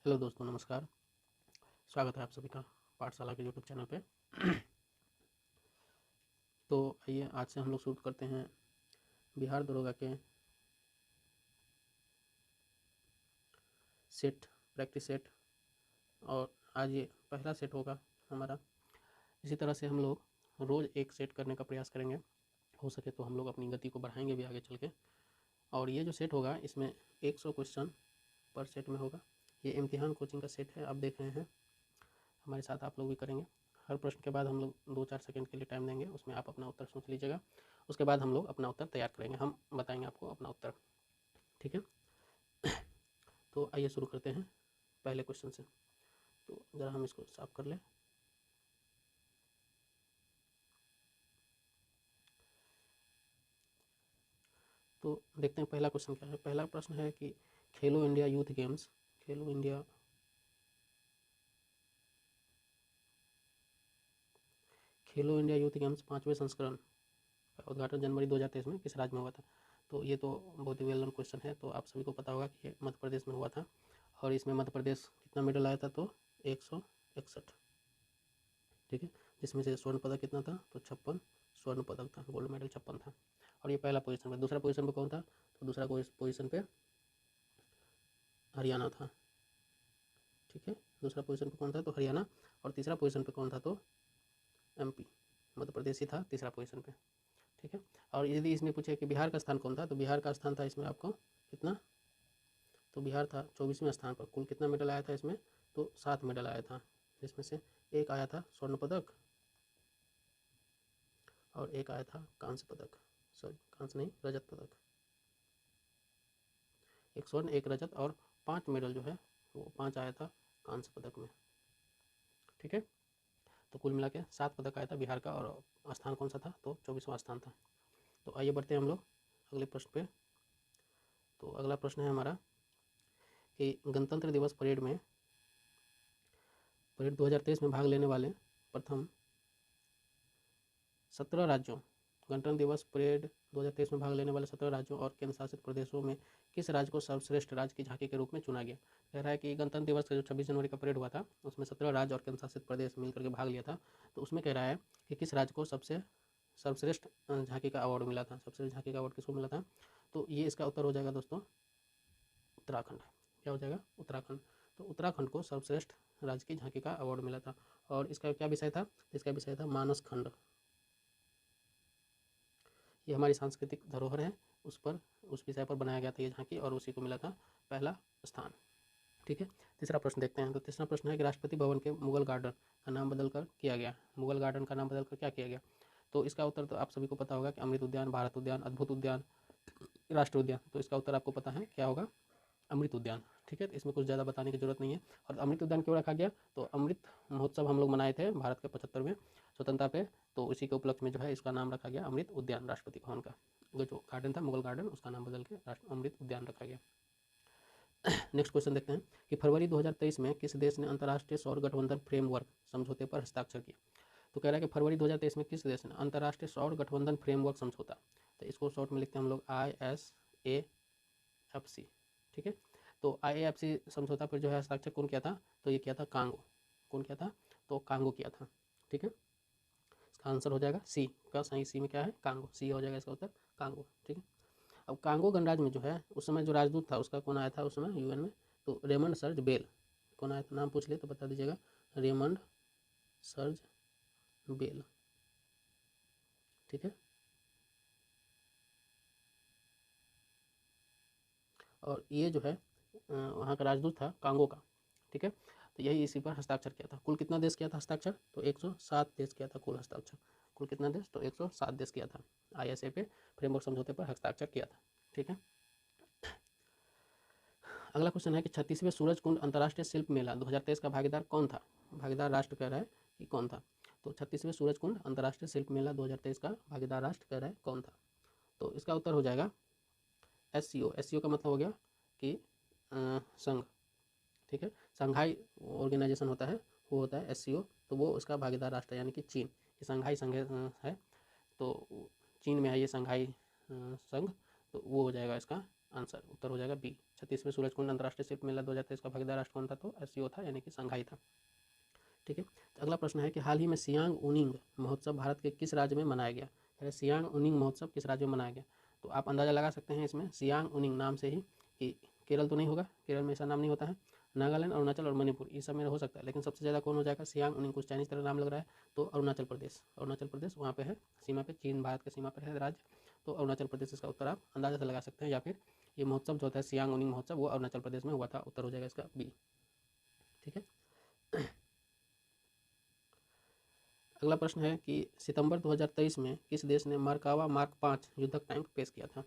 Hello दोस्तों, नमस्कार। स्वागत है आप सभी का पाठशाला के यूट्यूब चैनल पे। तो आइए आज से हम लोग शुरू करते हैं बिहार दरोगा के सेट, प्रैक्टिस सेट। और आज ये पहला सेट होगा हमारा। इसी तरह से हम लोग रोज़ एक सेट करने का प्रयास करेंगे। हो सके तो हम लोग अपनी गति को बढ़ाएंगे भी आगे चल के। और ये जो सेट होगा इसमें 100 क्वेश्चन पर सेट में होगा। ये इम्तिहान कोचिंग का सेट है, आप देख रहे हैं। हमारे साथ आप लोग भी करेंगे। हर प्रश्न के बाद हम लोग 2-4 सेकंड के लिए टाइम देंगे, उसमें आप अपना उत्तर सोच लीजिएगा। उसके बाद हम लोग अपना उत्तर तैयार करेंगे, हम बताएंगे आपको अपना उत्तर। ठीक है, तो आइए शुरू करते हैं पहले क्वेश्चन से। तो ज़रा हम इसको साफ कर लें। तो देखते हैं पहला क्वेश्चन क्या है। पहला प्रश्न है कि खेलो इंडिया यूथ गेम्स, खेलो इंडिया यूथ गेम्स 5वें संस्करण का उद्घाटन जनवरी 2023 में किस राज्य में हुआ था। तो ये तो बहुत ही वेल नोन क्वेश्चन है, तो आप सभी को पता होगा कि ये मध्य प्रदेश में हुआ था। और इसमें मध्य प्रदेश कितना मेडल आया था, तो 161। ठीक है, जिसमें से स्वर्ण पदक कितना था, तो 56 स्वर्ण पदक था, गोल्ड मेडल 56 था। और ये पहला पोजीशन पे। दूसरा पोजीशन पे कौन था, तो दूसरा पोजीशन पे हरियाणा था। ठीक है, दूसरा पोजीशन पे कौन था, तो हरियाणा। और तीसरा पोजीशन पे कौन था, तो एमपी, मध्य प्रदेश ही था तीसरा पोजीशन पे। ठीक है, और यदि इसमें पूछे कि बिहार का स्थान कौन था, तो बिहार का स्थान था इसमें आपको कितना, तो बिहार था 24वें स्थान पर। कुल कितना मेडल आया था इसमें, तो 7 मेडल आया था, जिसमें से एक आया था स्वर्ण पदक और एक आया था कांस्य पदक। सॉरी, कांस्य नहीं, रजत पदक। एक स्वर्ण, एक रजत और 5 मेडल जो है वो 5 आया था कांस्य पदक में। ठीक है, तो कुल मिला के 7 पदक आया था बिहार का। और स्थान कौन सा था, तो 24वां स्थान था। तो आइए बढ़ते हैं हम लोग अगले प्रश्न पे। तो अगला प्रश्न है हमारा कि गणतंत्र दिवस परेड 2023 में भाग लेने वाले प्रथम 17 राज्यों, गणतंत्र दिवस परेड 2023 में भाग लेने वाले 17 राज्यों और केंद्र शासित प्रदेशों में किस राज्य को सर्वश्रेष्ठ राज्य की झांकी के रूप में चुना गया। कह रहा है कि गणतंत्र दिवस का जो 26 जनवरी का परेड हुआ था, उसमें 17 राज्य और केंद्र शासित प्रदेश मिलकर के भाग लिया था। तो उसमें कह रहा है कि किस राज्य को सबसे सर्वश्रेष्ठ झांकी का अवार्ड मिला था, सबसे झांकी का अवार्ड किसको मिला था। तो ये इसका उत्तर हो जाएगा दोस्तों उत्तराखंड। क्या हो जाएगा, उत्तराखंड। तो उत्तराखंड को सर्वश्रेष्ठ राज्य की झांकी का अवार्ड मिला था। और इसका क्या विषय था, इसका विषय था मानस खंड। ये हमारी सांस्कृतिक धरोहर है, उस विषय पर बनाया गया था ये झांकी, और उसी को मिला था पहला स्थान। ठीक है, तीसरा प्रश्न देखते हैं। तो तीसरा प्रश्न है कि राष्ट्रपति भवन के मुगल गार्डन का नाम बदलकर किया गया, मुगल गार्डन का नाम बदलकर क्या किया गया। तो इसका उत्तर तो आप सभी को पता होगा कि अमृत उद्यान, भारत उद्यान, अद्भुत उद्यान, राष्ट्र उद्यान। तो इसका उत्तर आपको पता है क्या होगा, अमृत उद्यान। ठीक है, तो इसमें कुछ ज़्यादा बताने की जरूरत नहीं है। और अमृत उद्यान क्यों रखा गया, तो अमृत महोत्सव हम लोग मनाए थे भारत के 75वें स्वतंत्रता पे, तो उसी के उपलक्ष्य में जो है इसका नाम रखा गया अमृत उद्यान। राष्ट्रपति भवन का जो गार्डन था, मुगल गार्डन, उसका नाम बदल के अमृत उद्यान रखा गया। नेक्स्ट क्वेश्चन देखते हैं कि फरवरी 2023 में किस देश ने अंतर्राष्ट्रीय सौर गठबंधन फ्रेमवर्क समझौते पर हस्ताक्षर किया। तो कह रहा है कि फरवरी 2023 में किस देश ने अंतर्राष्ट्रीय सौर गठबंधन फ्रेमवर्क समझौता, तो इसको शॉर्ट में लिखते हैं हम लोग ISAFC। ठीक है, तो IAFC समझौता पर जो है हस्ताक्षर कौन किया था, तो ये किया था कांगो। कौन किया था, तो कांगो किया था। ठीक है, इसका आंसर हो जाएगा सी का सही, सी में क्या है, कांगो। सी हो जाएगा इसका उत्तर, कांगो। ठीक है, अब कांगो गणराज्य में जो है उस समय जो राजदूत था उसका कौन आया था उस समय UN में, तो रेमंड सर्ज बेल। कौन आया था, नाम पूछ ले तो बता दीजिएगा, रेमंड सर्ज बेल। ठीक है, और ये जो है वहाँ का राजदूत था कांगो का। ठीक है, तो यही इसी पर हस्ताक्षर किया था। कुल कितना देश किया था हस्ताक्षर, तो 107 देश किया था कुल हस्ताक्षर। कुल कितना देश, तो 107 देश किया था, ISA पे फ्रेमवर्क समझौते पर हस्ताक्षर किया था। ठीक है, अगला क्वेश्चन है कि 36वें सूरज कुंड अंतर्राष्ट्रीय शिल्प मेला 2023 का भागीदार कौन था। भागीदार राष्ट्र कह रहा है कि कौन था। तो 36वें सूरज कुंड अंतर्राष्ट्रीय शिल्प मेला 2023 का भागीदार राष्ट्र कह रहा है कौन था। तो इसका उत्तर हो जाएगा SCO। SCO का मतलब हो गया कि संघ। ठीक है, संघाई ऑर्गेनाइजेशन होता है, वो होता है SCO। तो वो उसका भागीदार राष्ट्र यानी कि चीन। ये संघाई संघ है, तो चीन में है ये संघाई संघ। तो वो हो जाएगा इसका आंसर, उत्तर हो जाएगा बी, 36वें सूरजकुंड अंतर्राष्ट्रीय शिल्प मेला 2023 का भागीदार राष्ट्र कौन था? तो SCO था, यानी कि संघाई था। ठीक है, तो अगला प्रश्न है कि हाल ही में सियांग उनिंग महोत्सव भारत के किस राज्य में मनाया गया? सियांग उनिंग महोत्सव किस राज्य में मनाया गया? तो आप अंदाज़ा लगा सकते हैं इसमें सियांग उनिंग नाम से ही कि केरल तो नहीं होगा, केरल में ऐसा नाम नहीं होता है। नागालैंड, अरुणाचल और मणिपुर, ये सब में हो सकता है, लेकिन सबसे ज़्यादा कौन हो जाएगा? सियांग उनिंग। कुछ चाइनीज तरह नाम लग रहा है, तो अरुणाचल प्रदेश। अरुणाचल प्रदेश वहाँ पे है, सीमा पे, चीन भारत के सीमा पर है राज्य, तो अरुणाचल प्रदेश इसका उत्तर आप अंदाजा से लगा सकते हैं। या फिर ये महोत्सव जो होता है सियांग उनिंग महोत्सव, वो अरुणाचल प्रदेश में हुआ था। उत्तर हो जाएगा इसका बी। ठीक है, अगला प्रश्न है कि सितंबर 2023 में किस देश ने मरकावा मार्क 5 युद्धक टैंक पेश किया था?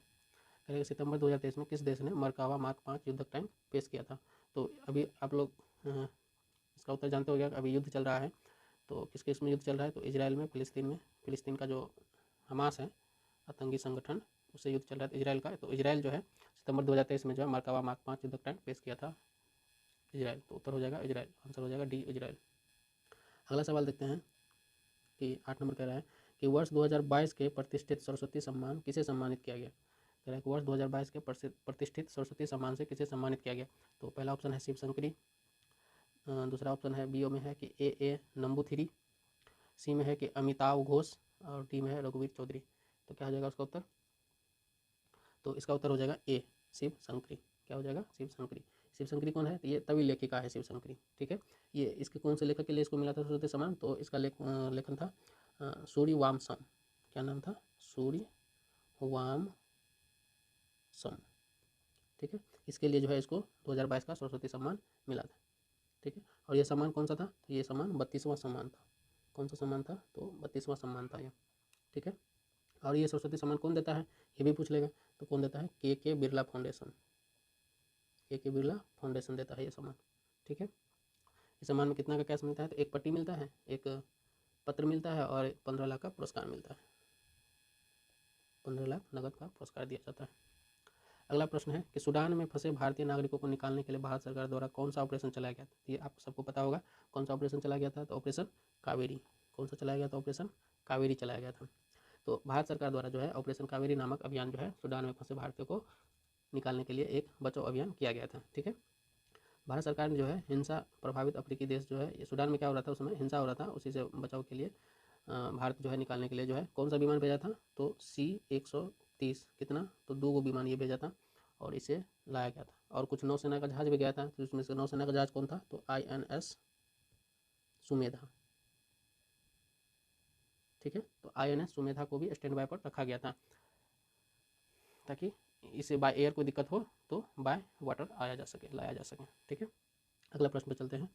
सितंबर 2023 में किस देश ने मरकावा मार्क 5 युद्धक टैंक पेश किया था? तो अभी आप लोग इसका उत्तर जानते हो गया। अभी युद्ध चल रहा है, तो किस किस में युद्ध चल रहा है? तो इजराइल में, फिलिस्तीन में। फिलिस्तीन का जो हमास है आतंकी संगठन, उससे युद्ध चल रहा है इजराइल का। तो इजराइल जो है सितंबर 2023 में जो है मरकावा मार्क 5 युद्धक टैंक पेश किया था, इजराइल। तो उत्तर हो जाएगा इजराइल, आंसर हो जाएगा डी, इजराइल। अगला सवाल देखते हैं कि 8 नंबर कह रहा है कि वर्ष 2022 के प्रतिष्ठित सरस्वती सम्मान किसे सम्मानित किया गया? कह रहा है कि वर्ष 2022 के प्रतिष्ठित सरस्वती सम्मान से किसे सम्मानित किया गया? तो पहला ऑप्शन है शिव शंकरी, दूसरा ऑप्शन है बी में है कि ए नंबूथिरी, सी में है कि अमिताभ घोष, और डी में है रघुवीर चौधरी। तो क्या हो जाएगा उसका उत्तर? तो इसका उत्तर हो जाएगा ए, शिव शंकरी। क्या हो जाएगा? शिव शंकरी। शिव शंकरी कौन है? तो ये तभी लेखिका है शिव शंकरी। ठीक है, ये इसके कौन से लेखक के लिए इसको मिला था सरस्वती सम्मान? तो इसका लेखन था सूर्य वामसम। क्या नाम था? सूर्य वामसम। ठीक है, इसके लिए जो है इसको 2022 का सरस्वती सम्मान मिला था। ठीक है, और ये सम्मान कौन सा था? तो ये सम्मान 32वां सम्मान था। कौन सा सम्मान था? तो 32वां सम्मान था ये। ठीक है, और ये सरस्वती सम्मान कौन देता है, ये भी पूछ लेगा। तो कौन देता है? के बिरला फाउंडेशन। के बिरला फाउंडेशन देता है ये सम्मान। ठीक है, इस सम्मान में कितना का कैश मिलता है? तो एक पट्टी मिलता है, एक पत्र मिलता है, और 15 लाख का पुरस्कार मिलता है। 15 लाख नगद का पुरस्कार दिया जाता है। अगला प्रश्न है कि सूडान में फंसे भारतीय नागरिकों को निकालने के लिए भारत सरकार द्वारा कौन सा ऑपरेशन चलाया गया था? ये आप सबको पता होगा कौन सा ऑपरेशन चलाया गया था। तो ऑपरेशन कावेरी। कौन सा चलाया गया था? ऑपरेशन कावेरी चलाया गया था। तो भारत सरकार द्वारा जो है ऑपरेशन कावेरी नामक अभियान जो है सूडान में फंसे भारतीयों को निकालने के लिए एक बचाव अभियान किया गया था। ठीक है, भारत सरकार ने जो है हिंसा प्रभावित अफ्रीकी देश जो है, ये सूडान में क्या हो रहा था, उस समय हिंसा हो रहा था, उसी से बचाव के लिए भारत जो है निकालने के लिए जो है कौन सा विमान भेजा था? तो C-130। कितना? तो 2 विमान ये भेजा था, और इसे लाया गया था। और कुछ नौसेना का जहाज भी गया था, तो इसमें से नौसेना का जहाज कौन था? तो INS सुमेधा। ठीक है, तो INS सुमेधा को भी स्टैंड बाय पर रखा गया था, ताकि इसे बाय एयर कोई दिक्कत हो तो बाय वाटर आया जा सके, लाया जा सके। ठीक है, अगला प्रश्न पे चलते हैं।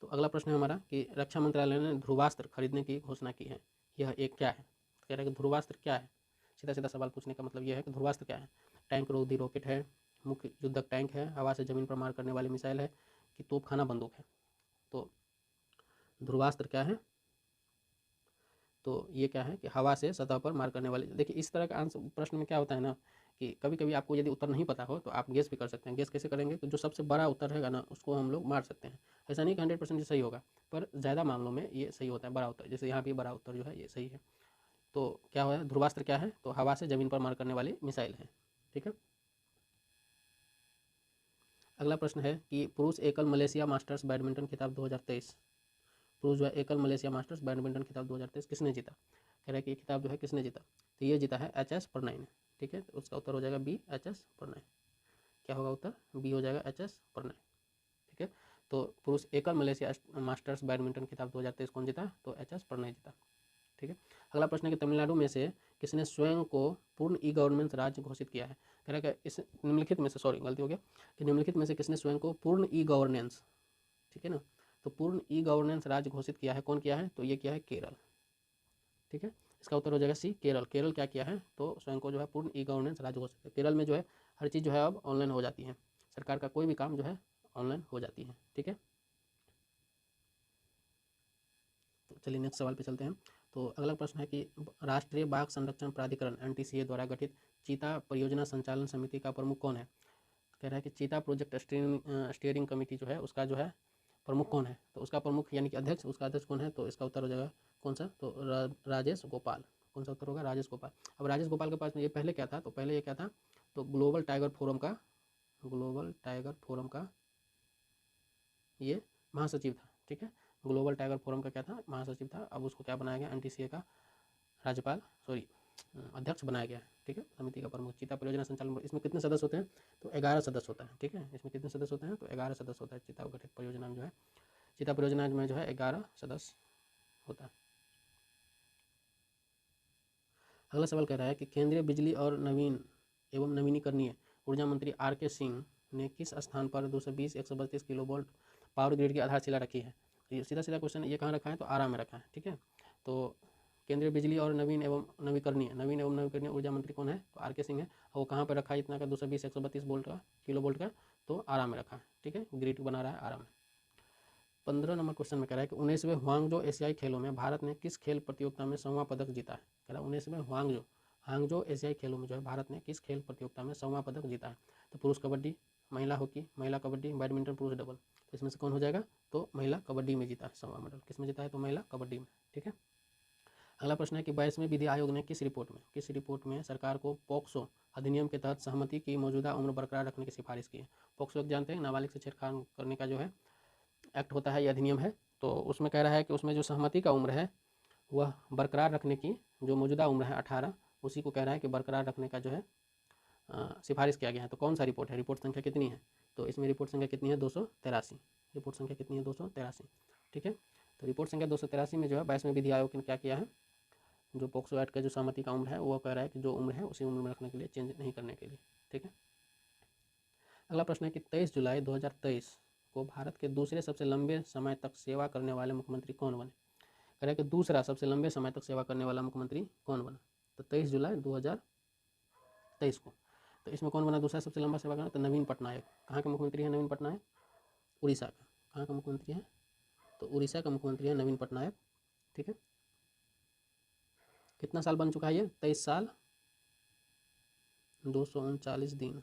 तो अगला प्रश्न है हमारा कि रक्षा मंत्रालय ने ध्रुवास्त्र खरीदने की घोषणा की है, यह एक क्या है? कह रहा है कि ध्रुवास्त्र क्या है? सीधा सीधा सवाल पूछने का मतलब यह है कि ध्रुवास्त्र क्या है? टैंक रोधी रॉकेट है, मुख्य युद्धक टैंक है, हवा से जमीन पर मार करने वाली मिसाइल है, कि तोपखाना बंदूक है? तो ध्रुवास्त्र क्या है? तो ये क्या है कि हवा से सतह पर मार करने वाली। देखिए इस तरह का आंसर प्रश्न में क्या होता है ना, कि कभी कभी आपको यदि उत्तर नहीं पता हो तो आप गेस भी कर सकते हैं। गेस कैसे करेंगे? तो जो सबसे बड़ा उत्तर रहेगा ना, उसको हम लोग मार सकते हैं। ऐसा नहीं कि 100% सही होगा, पर ज़्यादा मामलों में ये सही होता है, बड़ा उत्तर। जैसे यहाँ भी बड़ा उत्तर जो है ये सही है। तो क्या हुआ? ध्रुवास्त्र क्या है? तो हवा से ज़मीन पर मार करने वाली मिसाइल है। ठीक है, अगला प्रश्न है कि पुरुष एकल मलेशिया मास्टर्स बैडमिंटन खिताब 2023, पुरुष जो है एकल मलेशिया मास्टर्स बैडमिंटन खिताब 2023 किसने जीता? कह रहा है कि ये खिताब जो है किसने जीता? तो ये जीता है HS प्रणय ने। ठीक है, तो उसका उत्तर हो जाएगा बी, HS प्रणय। क्या होगा उत्तर? बी हो जाएगा, HS प्रणय। ठीक है, तो पुरुष एकल मलेशिया मास्टर्स बैडमिंटन खिताब 2023 कौन जीता? तो HS प्रणय जीता। ठीक है, अगला प्रश्न है कि तमिलनाडु में से किसने स्वयं को पूर्ण ई-गवर्नेंस राज्य घोषित किया है? कह रहा है कि इस निम्नलिखित में से, सॉरी गलती हो गया, कि निम्नलिखित में से किसने स्वयं को पूर्ण ई-गवर्नेंस, ठीक है ना, तो पूर्ण ई-गवर्नेंस राज्य घोषित किया है? कौन किया है? तो ये किया है केरल। ठीक है, इसका उत्तर हो जाएगा सी, केरल। केरल क्या किया है? तो स्वयं को जो है पूर्ण ई-गवर्नेंस राज्य घोषित है। केरल में जो है हर चीज़ जो है अब ऑनलाइन हो जाती है, सरकार का कोई भी काम जो है ऑनलाइन हो जाती है। ठीक है, तो चलिए नेक्स्ट सवाल पे चलते हैं। तो अगला प्रश्न है कि राष्ट्रीय बाघ संरक्षण प्राधिकरण NTCA द्वारा गठित चीता परियोजना संचालन समिति का प्रमुख कौन है? कह रहा है कि चीता प्रोजेक्ट स्टीयरिंग कमेटी जो है उसका जो है प्रमुख कौन है? तो उसका प्रमुख यानी कि अध्यक्ष, उसका अध्यक्ष कौन है? तो इसका उत्तर हो जाएगा कौन सा? तो राजेश गोपाल। कौन सा उत्तर होगा? राजेश गोपाल। अब राजेश गोपाल के पास में ये पहले क्या था? तो पहले ये क्या था? तो ग्लोबल टाइगर फोरम का ग्लोबल टाइगर फोरम का ये महासचिव था। ठीक है, ग्लोबल टाइगर फोरम का क्या था, महासचिव था। अब उसको क्या बनाया गया, एनटीसीए का राज्यपाल अध्यक्ष बनाया गया है। ठीक है, समिति का प्रमुख। चीता परियोजना संचालन बोर्ड, इसमें कितने सदस्य होते हैं, तो 11 सदस्य होता है। ठीक है, इसमें कितने सदस्य होते हैं, तो 11 सदस्य होता है। चीता गठित परियोजना में जो है, चीता परियोजना में जो है 11 सदस्य होता है। अगला सवाल कह रहा है कि केंद्रीय बिजली और नवीन एवं नवीनीकरणीय ऊर्जा मंत्री आर के सिंह ने किस स्थान पर 220/132 किलोवोल्ट पावर ग्रिड की आधारशिला रखी है। तो ये सीधा सीधा क्वेश्चन, ये कहाँ रखा है, तो आरा में रखा है। ठीक है, तो केंद्रीय बिजली और नवीन एवं नवीकरणीय ऊर्जा मंत्री कौन है, तो आर के सिंह है। और वो कहाँ पर रखा है, इतना का 220/132 वोल्ट का किलोवोल्ट का, तो आरा में रखा है। ठीक है, ग्रिड बना रहा है आरा में। 15 नंबर क्वेश्चन में कह रहा है कि 19वें ह्वांगझो एशियाई खेलों में भारत ने किस खेल प्रतियोगिता में स्वर्ण पदक जीता है। कह रहा है 19वें ह्वांगझो एशियाई खेलों में जो है भारत ने किस खेल प्रतियोगिता में स्वर्ण पदक जीता है। तो पुरुष कबड्डी, महिला हॉकी, महिला कबड्डी, बैडमिंटन, पुरुष डबल। तो इसमें से कौन हो जाएगा, तो महिला कबड्डी में जीता है स्वर्ण मेडल। किस में जीता है, तो महिला कबड्डी में। ठीक है, अगला प्रश्न है कि 22वें विधि आयोग ने किस रिपोर्ट में सरकार को पोक्सो अधिनियम के तहत सहमति की मौजूदा उम्र बरकरार रखने की सिफारिश की है। पोक्सो जानते हैं, नाबालिग से छेड़खानी करने का जो है एक्ट होता है, ये अधिनियम है। तो उसमें कह रहा है कि उसमें जो सहमति का उम्र है वह बरकरार रखने की जो मौजूदा उम्र है 18, उसी को कह रहा है कि बरकरार रखने का जो है सिफारिश किया गया है। तो कौन सा रिपोर्ट है, रिपोर्ट संख्या कितनी है, तो इसमें रिपोर्ट संख्या कितनी है, 283। रिपोर्ट संख्या कितनी है, 283। ठीक है, तो रिपोर्ट संख्या 283 में जो है 22वें विधि आयोग ने क्या किया है, जो पोक्सो एक्ट का जो सहमति का उम्र है वो कह रहा है कि जो उम्र है उसी उम्र में रखने के लिए, चेंज नहीं करने के लिए। ठीक है, अगला प्रश्न है कि 23 जुलाई 2023 को भारत के दूसरे सबसे लंबे समय तक सेवा करने वाले मुख्यमंत्री कौन बने। कह रहा है कि दूसरा सबसे लंबे समय तक सेवा करने वाला मुख्यमंत्री कौन बना। तो 23 जुलाई 2023 को, तो इसमें कौन बना दूसरा सबसे लंबा सेवा करना, तो नवीन पटनायक। कहाँ के मुख्यमंत्री है नवीन पटनायक, उड़ीसा का। कहाँ का मुख्यमंत्री है, तो उड़ीसा का मुख्यमंत्री है नवीन पटनायक। ठीक है, कितना साल बन चुका है ये, 23 साल 239 दिन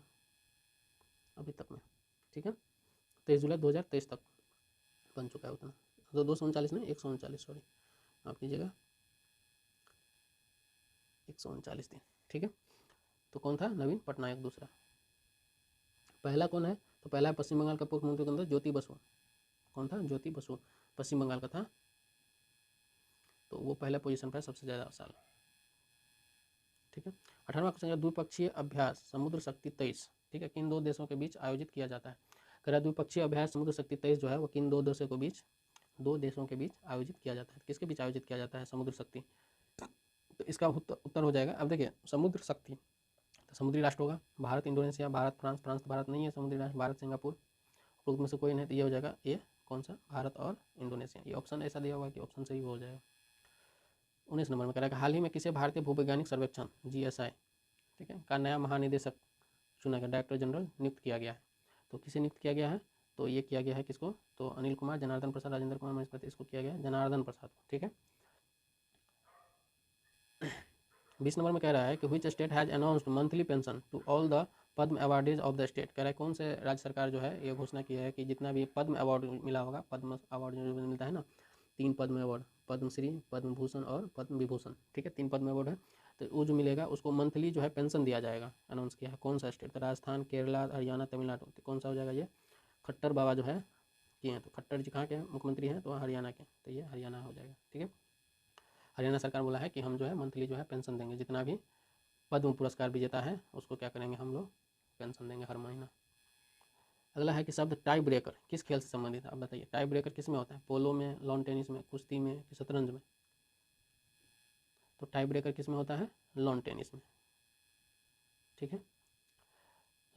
अभी तक में। ठीक है, 23 जुलाई 2023 तक बन चुका है उतना, तो 239 नहीं 139, सॉरी माफ कीजिएगा, 139 दिन। ठीक है, तो कौन था, नवीन पटनायक दूसरा। पहला कौन है, तो पहला पश्चिम बंगाल का मुख्यमंत्री कौन था, ज्योति बसु। कौन था, ज्योति बसु पश्चिम बंगाल का था, तो वो पहला पोजीशन पर सबसे ज़्यादा साल। ठीक है, 18वां क्वेश्चन है द्विपक्षीय अभ्यास समुद्र शक्ति 23, ठीक है, किन दो देशों के बीच आयोजित किया जाता है। कह रहा है द्विपक्षीय अभ्यास समुद्र शक्ति 23 जो है वो किन दो देशों के बीच आयोजित किया जाता है। किसके बीच आयोजित किया जाता है समुद्र शक्ति, तो इसका उत्तर हो जाएगा। अब देखिए समुद्र शक्ति तो समुद्री राष्ट्र होगा, Bharat Indonesia, Bharat France, France तो भारत नहीं है समुद्री राष्ट्र, भारत सिंगापुर, उपरोक्त में से कोई नहीं, तो ये हो जाएगा ये कौन सा, भारत और इंडोनेशिया। ये ऑप्शन ऐसा दिया हुआ है कि ऑप्शन सही हो जाएगा। 19 नंबर में कह रहा है कि हाल ही में किसे भारतीय भूवैज्ञानिक सर्वेक्षण GSI, ठीक है, का नया महानिदेशक चुना गया, डायरेक्टर जनरल नियुक्त किया गया है। तो किसे नियुक्त किया गया है, तो ये किया गया है किसको, तो अनिल कुमार, जनार्दन प्रसाद, राजेंद्र कुमार महेश्वरी, इसको किया गया है जनार्दन प्रसाद। ठीक है, 20 नंबर में कह रहा है कि which state has announced monthly pension to all the Padma awardees of the state. कह रहा है कौन से राज्य सरकार जो है ये घोषणा की है कि जितना भी पद्म अवार्ड मिला होगा, पद्म अवार्ड जो मिलता है ना, 3 पद्म अवार्ड, पद्मश्री, पद्म भूषण और पद्म विभूषण। ठीक है, 3 पद्म अवार्ड है, तो वो जो मिलेगा उसको मंथली जो है पेंशन दिया जाएगा, अनाउंस किया है। कौन सा स्टेट, तो राजस्थान, केरला, हरियाणा, तमिलनाडु, तो कौन सा हो जाएगा ये, खट्टर बाबा जो है किए हैं। तो खट्टर जी कहाँ के मुख्यमंत्री हैं, तो हरियाणा के, तो ये हरियाणा हो जाएगा। ठीक है, हरियाणा सरकार बोला है कि हम जो है मंथली जो है पेंशन देंगे, जितना भी पद्म पुरस्कार विजेता है उसको क्या करेंगे हम लोग, पेंशन देंगे हर महीना। अगला है कि शब्द टाई ब्रेकर किस खेल से संबंधित है। अब बताइए टाई ब्रेकर किस में होता है, पोलो में, लॉन टेनिस में, कुश्ती में, कि शतरंज में। तो टाई ब्रेकर किस में होता है, लॉन टेनिस में। ठीक है,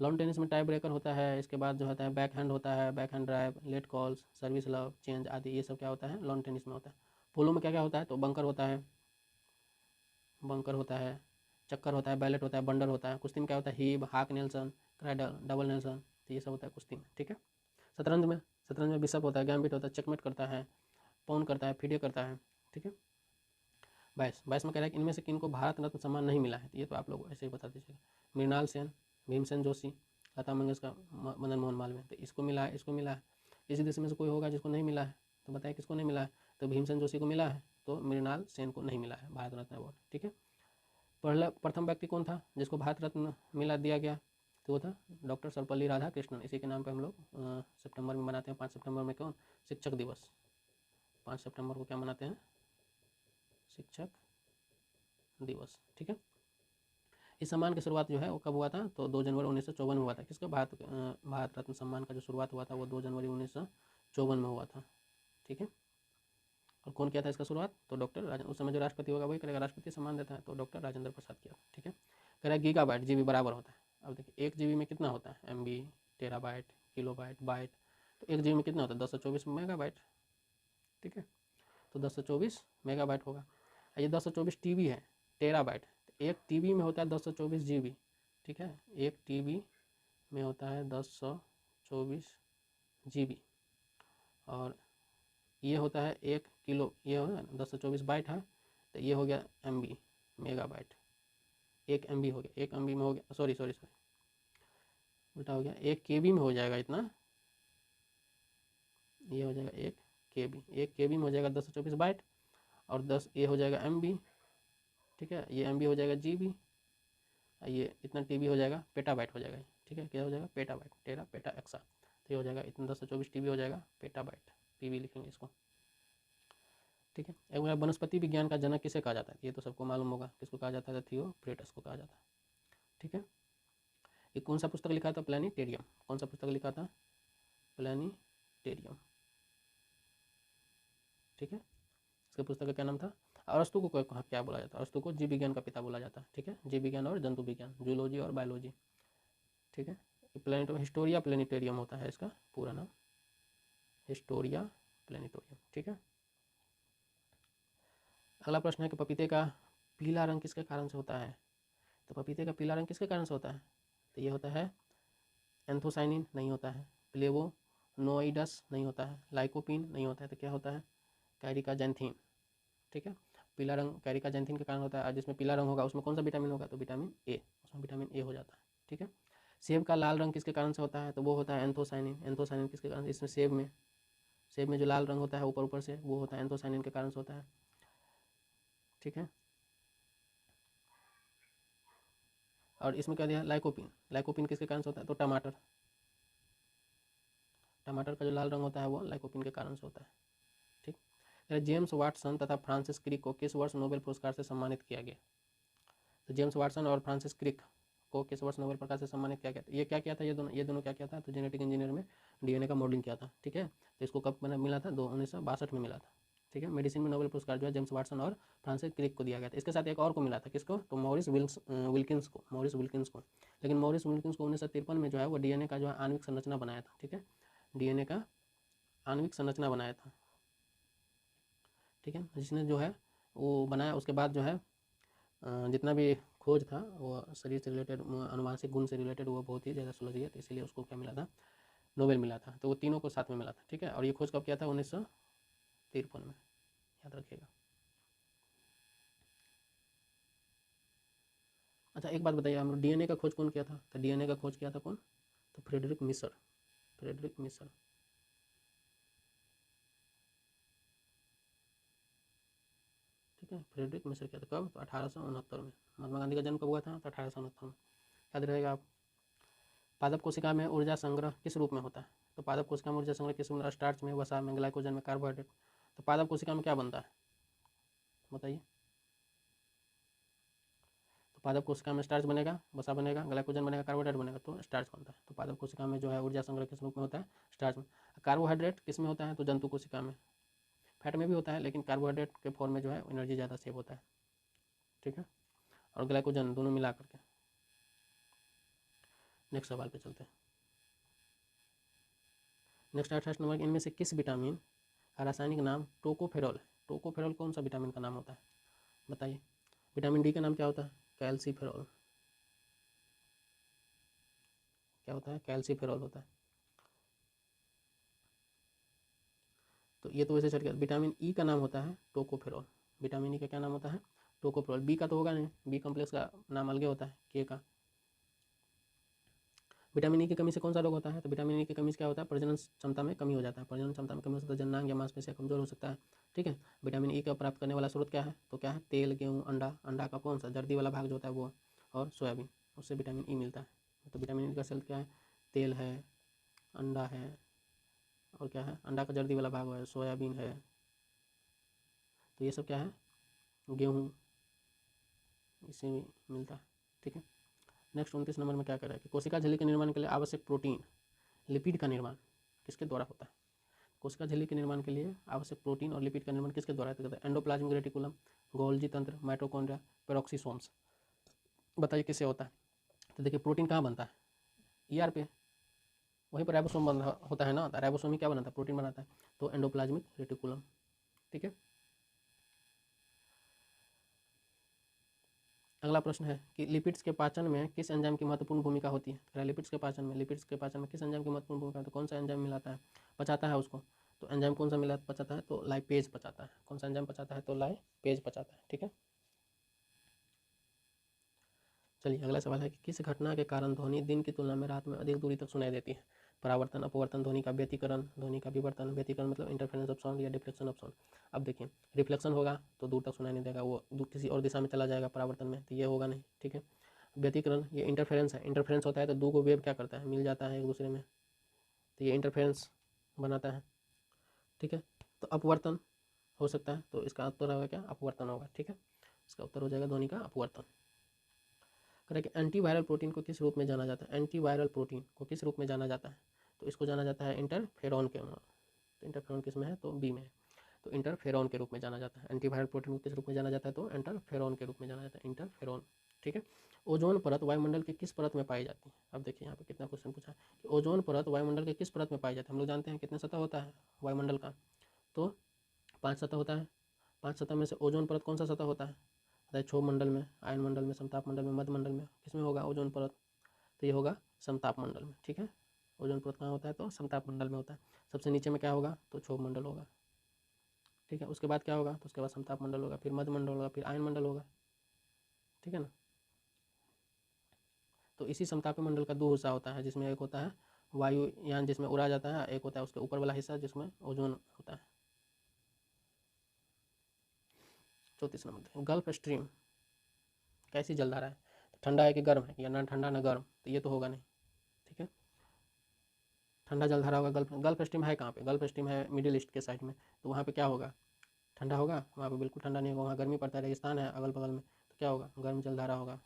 लॉन टेनिस में टाई ब्रेकर होता है। इसके बाद जो होता है बैक हैंड होता है, back hand drive, let calls, service love, change आदि, ये सब क्या होता है, लॉन टेनिस में होता है। पोलो में क्या क्या होता है, तो बंकर होता है, चक्कर होता है, बैलेट होता है, बंडर होता है। कुश्ती में क्या होता है, हीब, हाक नेल्सन, क्राइडल, डबल नेल्सन, तो ये सब होता है कुश्ती में। ठीक है, शतरंज में बिशप होता है, गैम्बिट होता है, चेकमेट करता है, पॉन करता है, फिडे करता है। ठीक है, 22 में कह रहा है कि इनमें से किन को भारत रत्न सम्मान नहीं मिला है, तो ये तो आप लोग ऐसे ही बता दीजिएगा। मृणाल सेन, भीमसेन जोशी, लता मंगेशकर, मदन मोहन मालवीय, तो इसको मिला है, इसको मिला है। इसी देश में से कोई होगा जिसको नहीं मिला है, तो बताइए किसको नहीं मिला है, तो भीमसेन जोशी को मिला है, तो मृणाल सेन को नहीं मिला है भारत रत्न अवार्ड। ठीक है, प्रथम व्यक्ति कौन था जिसको भारत रत्न मिला दिया गया, क्यों था? डॉक्टर सर्वपल्ली राधाकृष्णन, इसी के नाम पे हम लोग सितंबर में मनाते हैं 5 सितंबर में कौन? शिक्षक दिवस। 5 सितंबर को क्या मनाते हैं? शिक्षक दिवस। ठीक है। इस सम्मान की शुरुआत जो है वो कब हुआ था? तो 2 जनवरी 1954 में हुआ था। किसका? भारत रत्न सम्मान का जो शुरुआत हुआ था वो 2 जनवरी 1954 में हुआ था। ठीक है। और कौन किया था इसका शुरुआत? तो डॉक्टर राजेंद्र। उस समय जो राष्ट्रपति होगा वही करेगा, राष्ट्रपति सम्मान देता है, तो डॉक्टर राजेंद्र प्रसाद किया। ठीक है। कह रहा है गीगाबाइट जीबी बराबर होता है। अब देखिए 1 जीबी में कितना होता है? MB, terabyte, kilobyte, byte. तो 1 जीबी में कितना होता है? 1024 मेगाबाइट। ठीक है। तो 1024 मेगाबाइट होगा। ये 1024 टीबी है, टेराबाइट। एक टीबी में होता है 1024 जीबी। ठीक है। एक टीबी में होता है 1024 जीबी। और ये होता है 1 किलो, ये हो गया 1024 बाइट है, तो ये हो गया एमबी, मेगाबाइट। 1 एमबी हो गया, 1 एमबी में हो गया, सॉरी उल्टा हो गया, 1 केबी में हो जाएगा इतना, ये हो जाएगा 1 केबी। 1 केबी में हो जाएगा 1024 बाइट, और 10 ये हो जाएगा एमबी। ठीक है। ये एमबी हो जाएगा जीबी, ये इतना टीबी हो जाएगा पेटाबाइट हो जाएगा। ठीक है। क्या हो जाएगा? Petabyte, tera peta exa. तो ये हो जाएगा इतना 1024 टीबी हो जाएगा पेटाबाइट, पीबी लिखेंगे इसको। ठीक है। एक बार वनस्पति विज्ञान का जनक किसे कहा जाता है? ये तो सबको मालूम होगा, किसको कहा जाता है? थियोफ्रेटस को कहा जाता है। ठीक है। ये कौन सा पुस्तक लिखा था? प्लानिटेरियम। कौन सा पुस्तक लिखा था? प्लानिटेरियम। ठीक है। इसके पुस्तक का क्या नाम था? अरस्तु को क्या बोला जाता है? अरस्तु को जीव विज्ञान का पिता बोला जाता है। ठीक है। जीव विज्ञान और जंतु विज्ञान, जूलॉजी और बायोलॉजी। ठीक है। हिस्टोरिया प्लानिटेरियम होता है इसका पूरा नाम, हिस्टोरिया प्लानिटेरियम। ठीक है। अगला प्रश्न है कि पपीते का पीला रंग किसके कारण से होता है? तो पपीते का पीला रंग किसके कारण से होता है? तो ये होता है एंथोसाइनिन नहीं होता है, फ्लेवोनोइड्स नहीं होता है, लाइकोपीन नहीं होता है, तो क्या होता है? कैरिकाजैंथीन। ठीक है। पीला रंग कैरिकाजैंथीन के कारण होता है। और जिसमें पीला रंग होगा उसमें कौन सा विटामिन होगा? तो विटामिन ए, उसमें विटामिन ए हो जाता है। ठीक है। सेब का लाल रंग किसके कारण से होता है? तो वो होता है एंथोसाइनिन। एंथोसाइनिन किसके कारण? इसमें सेब में जो लाल रंग होता है ऊपर ऊपर से, वो होता है एंथोसाइनिन के कारण से होता है। ठीक है। और इसमें क्या दिया? लाइकोपिन। लाइकोपिन किसके कारण से होता है? तो टमाटर का जो लाल रंग होता है वो लाइकोपिन के कारण से होता है। ठीक। जेम्स वाटसन तथा फ्रांसिस क्रिक को किस वर्ष नोबेल पुरस्कार से सम्मानित किया गया? तो जेम्स वाटसन और फ्रांसिस क्रिक को किस वर्ष नोबेल पुरस्कार से सम्मानित किया गया? ये क्या किया था? ये दोनों क्या किया था? तो जेनेटिक इंजीनियर में डीएनए का मॉडलिंग किया था। ठीक है। तो इसको कब मिला था? 1962 में मिला था। ठीक है। मेडिसिन में नोबेल पुरस्कार जो है जेम्स वाटसन और फ्रांसिस क्रिक को दिया गया था। इसके साथ एक और को मिला था, किसको? तो मॉरिस विल्किंस को। लेकिन मॉरिस विल्किंस को 1953 में जो है वो डीएनए का जो है आणविक संरचना बनाया था। ठीक है। डीएनए का आणविक संरचना बनाया था। ठीक है। जिसने जो है वो बनाया, उसके बाद जो है जितना भी खोज था वो शरीर से रिलेटेड, अनुवांशिक गुण से रिलेटेड, वो बहुत ही ज़्यादा सुलझ गया, तो इसीलिए उसको क्या मिला था? नोबेल मिला था। तो वो तीनों को साथ में मिला था। ठीक है। और ये खोज कब किया था? 1953 में, याद रखिएगा। अच्छा एक बात बताइए, हम डीएनए का खोज कौन किया था? तो डीएनए का खोज किया था कौन? तो फ्रेडरिक मिशर। Friedrich Miescher. ठीक है। फ्रेडरिक मिशर किया था कब? तो 1869 में। महात्मा गांधी का जन्म कब हुआ था? तो 1869 में। याद रहेगा आप। पादप कोशिका में ऊर्जा संग्रह किस रूप में होता है? तो पादप कोशिका में ऊर्जा संग्रह किस रूप में? स्टार्च में, वसा में, ग्लाइकोजन में, कार्बोहाइड्रेट। तो पादप कोशिका में क्या बनता है? बताइए। तो पादप कोशिका में स्टार्च बनेगा, वसा बनेगा, ग्लाइकोजन बनेगा, कार्बोहाइड्रेट बनेगा, तो स्टार्च बनता है। तो पादप कोशिका में जो है ऊर्जा संग्रह किस रूप में होता है? स्टार्च में। कार्बोहाइड्रेट किस में होता है? तो जंतु कोशिका में। फैट में भी होता है, लेकिन कार्बोहाइड्रेट के फॉर्म में जो है एनर्जी ज़्यादा सेव होता है। ठीक है। और ग्लाइकोजन, दोनों मिला करके। नेक्स्ट सवाल पे चलते हैं। नेक्स्ट 28 नंबर, इनमें से किस विटामिन का रासायनिक नाम टोकोफेरॉल है? टोकोफेरॉल कौन सा विटामिन का नाम होता है? बताइए। विटामिन डी का नाम क्या होता है? कैल्सीफेरॉल। क्या होता है? कैल्सीफेरॉल होता है। तो ये तो वैसे चल गया। विटामिन ई का नाम होता है टोकोफेरॉल। विटामिन ई का क्या नाम होता है? टोकोफेरॉल। बी का तो होगा नहीं, बी कॉम्प्लेक्स का नाम अलग होता है, के का। विटामिन ई की कमी से कौन सा रोग होता है? तो विटामिन ई की कमी से क्या होता है? प्रजनन क्षमता में कमी हो जाता है। प्रजनन क्षमता में कमी हो सकता है, जननांग या मांसपेशियां कमजोर हो सकता है। ठीक है। विटामिन ई का प्राप्त करने वाला स्रोत क्या है? तो क्या है? तेल, गेहूँ, अंडा। अंडा का कौन सा? जर्दी वाला भाग जो होता है वो, और सोयाबीन, उससे विटामिन ई मिलता है। तो विटामिन ई का सेल क्या है, तेल है, अंडा है, और क्या है, अंडा का जर्दी वाला भाग है, सोयाबीन है, तो ये सब क्या है, गेहूँ, इससे भी मिलता है। ठीक है, नेक्स्ट 29 नंबर में क्या कह रहा है कि कोशिका झिल्ली के निर्माण के लिए आवश्यक प्रोटीन लिपिड का निर्माण किसके द्वारा होता है। कोशिका झिल्ली के निर्माण के लिए आवश्यक प्रोटीन और लिपिड का निर्माण किसके द्वारा होता है, एंडोप्लाज्मिक रेटिकुलम, गोल्जी तंत्र, माइटोकॉन्ड्रिया, पेरोक्सीसोम्स। बताइए किससे होता है। तो देखिए प्रोटीन कहाँ बनता है, ईआर पे, वहीं पर राइबोसोम बन होता है ना, तो राइबोसोम ही क्या बनाता है, प्रोटीन बनाता है, तो एंडोप्लाज्मिक रेटिकुलम। ठीक है, अगला प्रश्न है कि लिपिड्स के पाचन में किस एंजाइम की महत्वपूर्ण भूमिका होती है। लिपिड्स के पाचन में किस एंजाइम की महत्वपूर्ण भूमिका होती है, कौन सा एंजाइम मिलाता है, पचाता है उसको, तो एंजाइम कौन सा मिला पचाता है, तो लाइपेज पचाता है। कौन सा एंजाइम पचाता है, तो लाइपेज पचाता है। ठीक है, चलिए अगला सवाल है कि किस घटना के कारण ध्वनि दिन की तुलना में रात में अधिक दूरी तक सुनाई देती है। परावर्तन, अपवर्तन, ध्वनि का व्यतिकरण, ध्वनि का विवर्तन। व्यतिकरण मतलब इंटरफेरेंस ऑफ साउंड या डिफ्लेक्शन ऑफ साउंड। अब देखिए रिफ्लेक्शन होगा तो दूर तक सुनाई नहीं देगा, वो किसी और दिशा में चला जाएगा परावर्तन में, तो ये होगा नहीं। ठीक है, व्यतिकरण ये इंटरफेरेंस है, इंटरफेरेंस होता है तो दो को वेव क्या करता है, मिल जाता है एक दूसरे में, तो ये इंटरफेरेंस बनाता है। ठीक है, तो अपवर्तन हो सकता है, तो इसका उत्तर होगा क्या, अपवर्तन होगा। ठीक है, इसका उत्तर हो जाएगा ध्वनि का अपवर्तन। करें कि एंटीवायरल प्रोटीन को किस रूप में जाना जाता है, एंटीवायरल प्रोटीन को किस रूप में जाना जाता है, तो इसको जाना जाता है इंटरफेरॉन के, तो इंटरफेरॉन किस में है, तो बी में है, तो इंटरफेरॉन के रूप में जाना जाता है। एंटीवायरल प्रोटीन को किस रूप में जाना जाता है, तो इंटरफेरॉन के रूप में जाना जाता है, इंटरफेरॉन। ठीक है, ओजोन परत वायुमंडल की किस परत में पाई जाती है। अब देखिए यहाँ पे कितना क्वेश्चन पूछा है कि ओजोन परत वायुमंडल के किस परत में पाई जाती है। हम लोग जानते हैं कितने सतह होता है वायुमंडल का, तो 5 सतह होता है। 5 सतह में से ओजोन परत कौन सा सतह होता है, अतः क्षोभ मंडल में, आयन मंडल में, समताप मंडल में, मध्य मंडल में, किसमें होगा ओजोन परत, तो ये होगा समताप मंडल में। ठीक है, ओजोन परत कहाँ होता है, तो समताप मंडल में होता है। सबसे नीचे में क्या होगा, तो क्षोभ मंडल होगा। ठीक है, उसके बाद क्या होगा, तो उसके बाद समताप मंडल होगा, फिर मध्य मंडल होगा, फिर आयन मंडल होगा। ठीक है ना, तो इसी समतापी मंडल का दो हिस्सा होता है, जिसमें एक होता है वायुयान जिसमें उड़ा जाता है, एक होता है उसके ऊपर वाला हिस्सा जिसमें ओजोन होता है। 34 नंबर, गल्फ स्ट्रीम कैसी जलधारा है, तो ठंडा है कि गर्म है, या ना ठंडा ना गर्म, तो ये तो होगा नहीं। ठीक है, ठंडा जलधारा होगा। गल्फ स्ट्रीम है कहाँ पे, गल्फ स्ट्रीम है मिडिल ईस्ट के साइड में, तो वहाँ पे क्या होगा, ठंडा होगा, वहाँ पे बिल्कुल ठंडा नहीं होगा, वहाँ गर्मी पड़ता है, रेगिस्तान है अगल बगल में, तो क्या होगा, गर्म जलधारा होगा।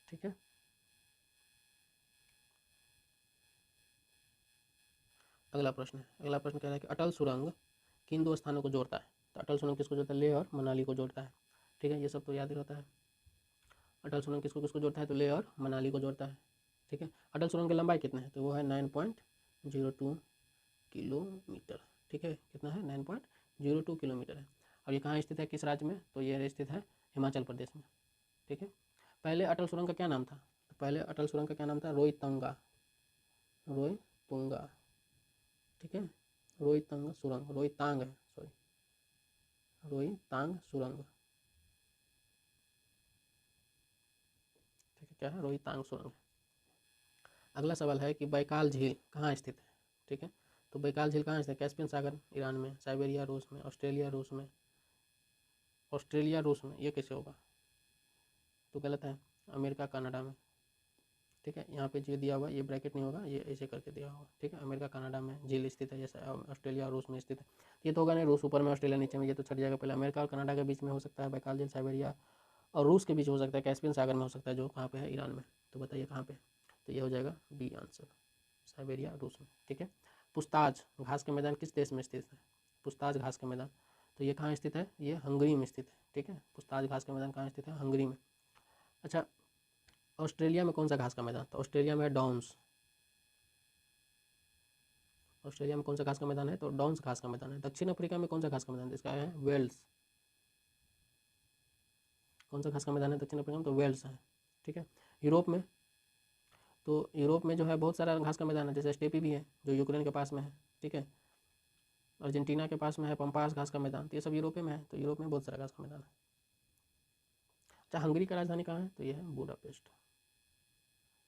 ठीक है, अगला प्रश्न है, अगला प्रश्न कह रहा है कि अटल सुरंग किन दो स्थानों को जोड़ता है, तो अटल सुरंग किसको जोड़ता है, लेह और मनाली को जोड़ता है। ठीक है, ये सब तो याद ही रहता है। अटल सुरंग किसको किसको जोड़ता है, तो लेह और मनाली को जोड़ता है। ठीक है, अटल सुरंग की लंबाई कितनी है, तो वो है 9.02 किलोमीटर। ठीक है, कितना है, 9.02 किलोमीटर है। और ये कहाँ स्थित है, किस राज्य में, तो ये स्थित है हिमाचल प्रदेश में। ठीक है, पहले अटल सुरंग का क्या नाम था, तो पहले अटल सुरंग का क्या नाम था, रोहतांगा, रोहतांगा। ठीक है, रोहतांग सुरंग, रोहतांग है सॉरी, रोहतांग सुरंग। ठीक है, क्या है, रोहतांग सुरंग। अगला सवाल है कि बैकाल झील कहाँ स्थित है। ठीक है, तो बैकाल झील कहाँ स्थित है, कैस्पियन सागर ईरान में, साइबेरिया रूस में, ऑस्ट्रेलिया रूस में, ऑस्ट्रेलिया रूस में, ये कैसे होगा, तो गलत है, अमेरिका कनाडा में। ठीक है, यहाँ पे जो दिया हुआ ये ब्रैकेट नहीं होगा, ये ऐसे करके दिया होगा। ठीक है, अमेरिका कनाडा में झील स्थित है, जैसे ऑस्ट्रेलिया और रूस में स्थित है, ये तो होगा नहीं, रूस ऊपर में ऑस्ट्रेलिया नीचे में, ये तो छट जाएगा। पहले अमेरिका और कनाडा के बीच में हो सकता है बैकाल झील, साइबेरिया और रूस के बीच हो सकता है, कैस्पियन सागर में हो सकता है, जो कहाँ पे है, ईरान में। तो बताइए कहाँ पे, तो ये हो जाएगा बी आंसर, साइबेरिया रूस में। ठीक है, पुस्ताज घास के मैदान किस देश में स्थित है, पुस्ताज घास के मैदान, तो ये कहाँ स्थित है, ये हंगरी में स्थित है। ठीक है, पुस्ताज घास के मैदान कहाँ स्थित है, हंगरी में। अच्छा, ऑस्ट्रेलिया में कौन सा घास का मैदान, तो ऑस्ट्रेलिया में है डाउन्स, ऑस्ट्रेलिया में कौन सा घास का मैदान है, तो डाउन्स घास का मैदान है। दक्षिण अफ्रीका में कौन सा घास का मैदान है, इसका है वेल्स, कौन सा घास का मैदान है दक्षिण अफ्रीका में, तो वेल्स है। ठीक है, यूरोप में, तो यूरोप में जो है बहुत सारा घास का मैदान है, जैसे स्टेपी भी है जो यूक्रेन के पास में है। ठीक है, अर्जेंटीना के पास में है पंपास घास का मैदान, तो ये सब यूरोप में है, तो यूरोप में बहुत सारा घास का मैदान है। अच्छा, हंगरी का राजधानी कहाँ है, तो ये है बुडापेस्ट,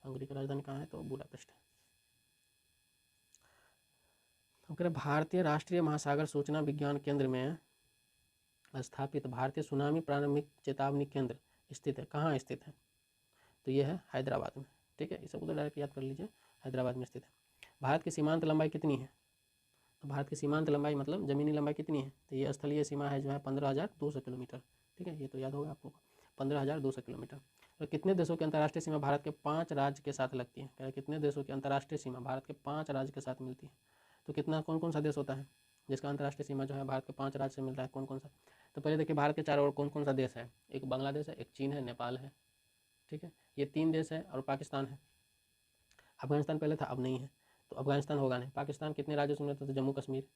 हंगरी की राजधानी कहाँ है, तो बुडापेस्ट है। हम कह रहे भारतीय राष्ट्रीय महासागर सूचना विज्ञान केंद्र में स्थापित भारतीय सुनामी प्रारंभिक चेतावनी केंद्र स्थित है, कहाँ स्थित है, तो ये है हैदराबाद में। ठीक है, ये सब उधर डायरेक्ट याद कर लीजिए, हैदराबाद में स्थित है। भारत की सीमांत लंबाई कितनी है? तो भारत की सीमांत लंबाई मतलब ज़मीनी लंबाई कितनी है? तो ये स्थलीय सीमा है जो है 15,200 किलोमीटर। ठीक है, ये तो याद होगा आपको, 15,200 किलोमीटर। और कितने देशों की अंतर्राष्ट्रीय सीमा भारत के 5 राज्य के साथ लगती है? कह रहे कितने देशों की अंतर्राष्ट्रीय सीमा भारत के 5 राज्य के साथ मिलती है? तो कितना, कौन कौन सा देश होता है जिसका अंतर्राष्ट्रीय सीमा जो है भारत के 5 राज्य से मिलता है, कौन कौन सा? तो पहले देखिए भारत के चारों ओर कौन कौन सा देश है। एक बांग्लादेश है, एक चीन है, नेपाल है। ठीक है, ये 3 देश है और पाकिस्तान है। अफगानिस्तान पहले था, अब नहीं है, तो अफगानिस्तान होगा नहीं। पाकिस्तान कितने राज्यों से मिलता है? तो जम्मू कश्मीर,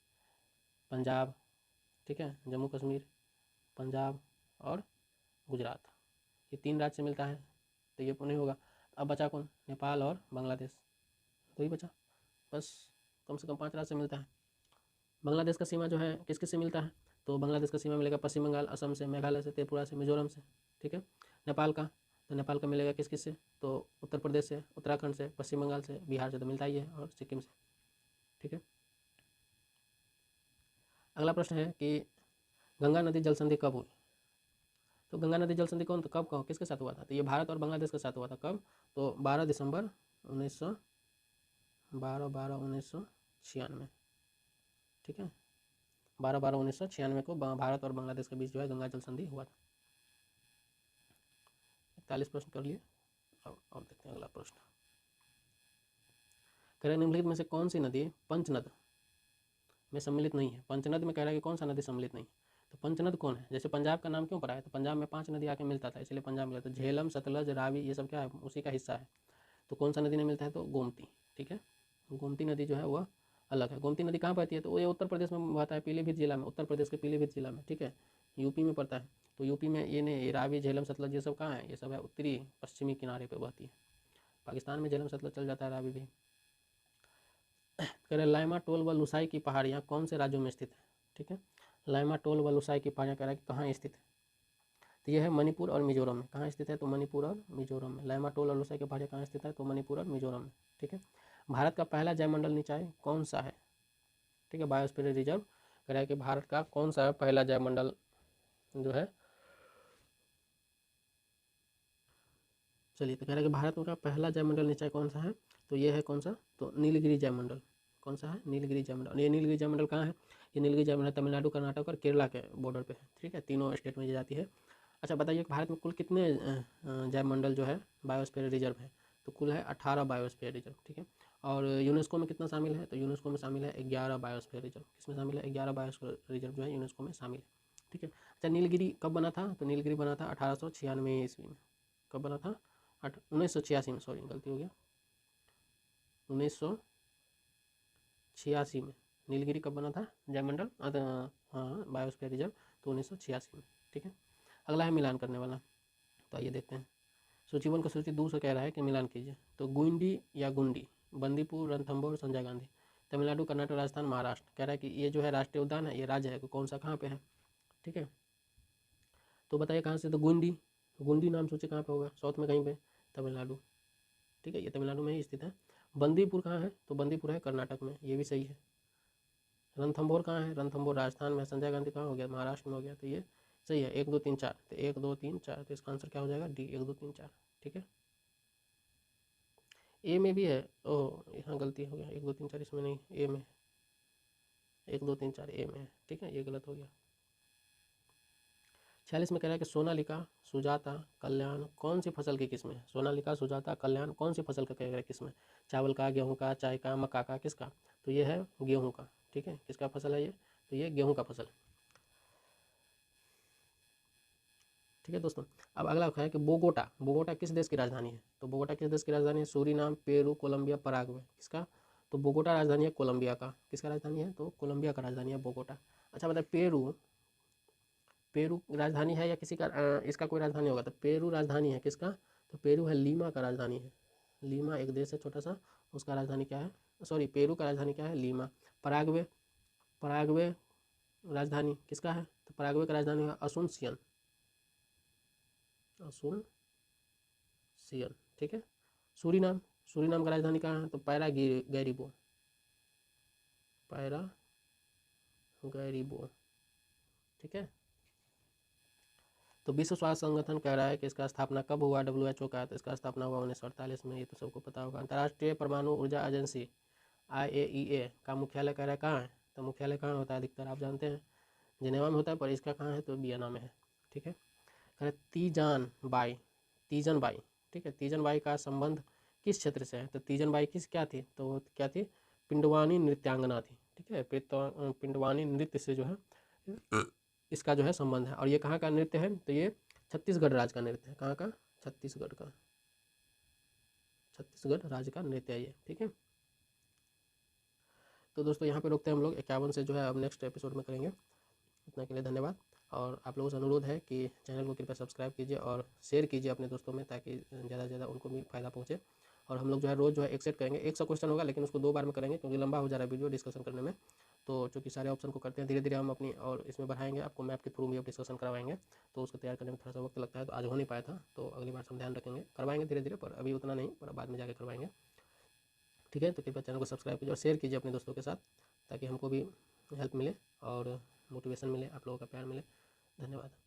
पंजाब, ठीक है, जम्मू कश्मीर, पंजाब और गुजरात, ये 3 राज्य से मिलता है, तो ये नहीं होगा। अब बचा कौन? नेपाल और बांग्लादेश, तो ही बचा बस। कम से कम 5 राज्य से मिलता है। बांग्लादेश का सीमा जो है किस किस से मिलता है? तो बांग्लादेश का सीमा मिलेगा पश्चिम बंगाल, असम से, मेघालय से, त्रिपुरा से, मिजोरम से। ठीक है, नेपाल का, तो नेपाल का मिलेगा किस किस से? तो उत्तर प्रदेश से, उत्तराखंड से, पश्चिम बंगाल से, बिहार से तो मिलता ही है, और सिक्किम से। ठीक है, अगला प्रश्न है कि गंगा नदी जल संधि कब हुई? तो गंगा नदी जल संधि कब किसके साथ हुआ था? तो ये भारत और बांग्लादेश के साथ हुआ था। कब? तो 12 दिसंबर 1996। ठीक है, 12/12/1996 को भारत और बांग्लादेश के बीच जो है गंगा जल संधि हुआ था। 41 प्रश्न कर लिए। अब और देखते हैं अगला प्रश्न। कह रहे निम्नलिखित में से कौन सी नदी पंचनद में सम्मिलित नहीं है? पंचनद में कह रहा है कि कौन सा नदी सम्मिलित नहीं है? तो पंचनद कौन है? जैसे पंजाब का नाम क्यों पड़ा है? तो पंजाब में 5 नदी आके मिलता था, इसलिए पंजाब मिला। तो झेलम, सतलज, रावी, ये सब क्या है? उसी का हिस्सा है। तो कौन सा नदी नहीं मिलता है? तो गोमती। ठीक है, गोमती नदी जो है वह अलग है। गोमती नदी कहाँ बहती है? तो ये उत्तर प्रदेश में बहता है, पीलीभीत जिला में, उत्तर प्रदेश के पीलीभीत जिला में। ठीक है, यूपी में पड़ता है। तो यूपी में ये नहीं, रावी, झेलम, सतलज ये सब कहाँ है? ये सब है उत्तरी पश्चिमी किनारे पे बहती है। पाकिस्तान में झेलम सतलज चल जाता है, रावी भी। कह रहे लाइमा टोल व लुसाई की पहाड़ियाँ कौन से राज्यों में स्थित है? ठीक है, लाइमा टोल व लुसाई की पहाड़ियाँ कह रहा है कि कहाँ स्थित है? तो यह है मणिपुर और मिजोरम में। कहाँ स्थित है? तो मणिपुर और मिजोरम में। लाइमा टोल और लुसाई की पहाड़ियाँ कहाँ स्थित है? तो मणिपुर और मिजोरम में। ठीक है, भारत का पहला जयमंडल निकाय कौन सा है? ठीक है, बायोस्फीयर रिजर्व कह रहा है कि भारत का कौन सा पहला जयमंडल जो है, चलिए, तो कह रहा है कि भारत का पहला जयमंडल निकाय कौन सा है? तो ये है कौन सा? तो नीलगिरी जयमंडल। कौन सा है? नीलगिरी जयमंडल। ये नीलगिरी जयमंडल कहाँ है? ये नीलगिरी जयमंडल तमिलनाडु, कर्नाटक और केरला के बॉर्डर पे है। ठीक है, तीनों स्टेट में ये जाती है। अच्छा बताइए भारत में कुल कितने जयमंडल जो है बायोस्फीयर रिजर्व है? तो कुल है 18 बायोस्फीयर रिजर्व। ठीक है, और यूनेस्को में कितना शामिल है? तो यूनेस्को में शामिल है 11 बायोस्फीयर रिजर्व। किसमें शामिल है? 11 बायोस्फीयर रिजर्व जो है यूनेस्को में शामिल है। ठीक है, अच्छा नीलगिरी कब बना था? तो नीलगिरी बना था 1896 ईस्वी में। कब बना था? 1986 में, सॉरी गलती हो गया, 1986 में। नीलगिरी कब बना था जयमंडल? हाँ, बायोस्फीयर रिजर्व, तो 1986 में। ठीक है, अगला है मिलान करने वाला, तो आइए देखते हैं। सूची 1 का सूची 2 से कह रहा है कि मिलान कीजिए। तो गुंडी या गुंडी, बंदीपुर, रणथंभौर, संजय गांधी, तमिलनाडु, कर्नाटक, राजस्थान, महाराष्ट्र। कह रहा है कि ये जो है राष्ट्रीय उद्यान है, ये राज्य है, कौन सा कहाँ पे है? ठीक है, तो बताइए कहाँ से? तो गुंडी, गुंडी नाम सोचिए कहाँ पे होगा? साउथ में कहीं पे, तमिलनाडु। ठीक है, ये तमिलनाडु में ही स्थित है। बंदीपुर कहाँ है? तो बंदीपुर है कर्नाटक में, ये भी सही है। रणथंभौर कहाँ है? रणथंभौर राजस्थान में। संजय गांधी कहाँ हो गया? महाराष्ट्र में हो गया, तो ये सही है। 1 2 3 4, तो 1 2 3 4, तो इसका आंसर क्या हो जाएगा? डी, 1 2 3 4। ठीक है, ए में भी है, ओह यहाँ गलती हो गया, 1 2 3 4 इसमें नहीं, ए में, 1 2 3 4 ए में है। ठीक है, ये गलत हो गया। 46 में कह रहा है कि सोनालिका, सुजाता, कल्याण कौन सी फसल की किस्म है? सोनालिका, सुजाता, कल्याण कौन सी फसल का कह रहा है किस्म है? चावल का, गेहूं का, चाय का, मक्का का, किसका? तो ये है गेहूं का। ठीक है, किसका फसल है ये? तो ये गेहूं का फसल। ठीक है दोस्तों, अब अगला है कि बोगोटा, बोगोटा किस देश की राजधानी है? तो बोगोटा किस देश की राजधानी है? सूरीनाम, पेरू, कोलंबिया, पराग्वे, किसका? तो बोगोटा राजधानी है कोलंबिया का। किसका राजधानी है? तो कोलंबिया का राजधानी है बोगोटा। अच्छा बताए पेरू, पेरू राजधानी है या किसी का इसका कोई राजधानी होगा? तो पेरू राजधानी है, किसका? तो पेरू है लीमा का राजधानी है। लीमा एक देश है छोटा सा, उसका राजधानी क्या है? सॉरी, पेरू का राजधानी क्या है? लीमा। पराग्वे, पराग्वे राजधानी किसका है? तो पराग्वे का राजधानी है असुनसियन, असुनसियन। ठीक है, सूरीनाम, सूरीनाम का राजधानी कहाँ है? तो पैरा गैरिबो, पैरा गैरिबो। ठीक है, तो विश्व स्वास्थ्य संगठन कह रहा है कि इसका स्थापना कब हुआ, WHO का, तो इसका स्थापना हुआ 1948 में, ये तो सबको पता होगा। अंतर्राष्ट्रीय परमाणु ऊर्जा एजेंसी IAEA का मुख्यालय कह रहा है कहाँ है, तो मुख्यालय कहाँ होता है, अधिकतर आप जानते हैं जिनेवा में होता है, पर इसका कहाँ है तो वियना में है। ठीक है, कह रहे तीजन बाई, ठीक है, तीजन बाई का संबंध किस क्षेत्र से है, तो तीजन बाई क्या थी, तो वो क्या थी, पिंडवानी नृत्यांगना थी। ठीक है, पिंडवानी नृत्य से जो है इसका जो है संबंध है। और ये कहाँ का नृत्य है, तो ये छत्तीसगढ़ राज्य का नृत्य है। कहाँ का, छत्तीसगढ़ राज्य का नृत्य है ये। ठीक है, तो दोस्तों यहाँ पे रोकते हैं हम लोग, 51 से जो है अब नेक्स्ट एपिसोड में करेंगे। इतना के लिए धन्यवाद, और आप लोगों से अनुरोध है कि चैनल को कृपया सब्सक्राइब कीजिए और शेयर कीजिए अपने दोस्तों में, ताकि ज़्यादा से ज़्यादा उनको भी फायदा पहुँचे। और हम लोग जो है रोज़ जो है एक सेट करेंगे, 100 क्वेश्चन होगा, लेकिन उसको 2 बार में करेंगे क्योंकि लंबा हो जा रहा है वीडियो डिस्कशन करने में। तो चूँकि सारे ऑप्शन को करते हैं धीरे धीरे हम अपनी और इसमें बढ़ाएंगे, आपको मैप के थ्रू भी अब डिस्कशन करवाएंगे, तो उसको तैयार करने में थोड़ा सा वक्त लगता है, तो आज हो नहीं पाया था, तो अगली बार से हम ध्यान रखेंगे, करवाएंगे धीरे धीरे, पर अभी उतना नहीं, पर बाद में जाके करवाएंगे। ठीक है, तो कृपया चैनल को सब्सक्राइब कीजिए और शेयर कीजिए अपने दोस्तों के साथ, ताकि हमको भी हेल्प मिले और मोटिवेशन मिले, आप लोगों का प्यार मिले। धन्यवाद।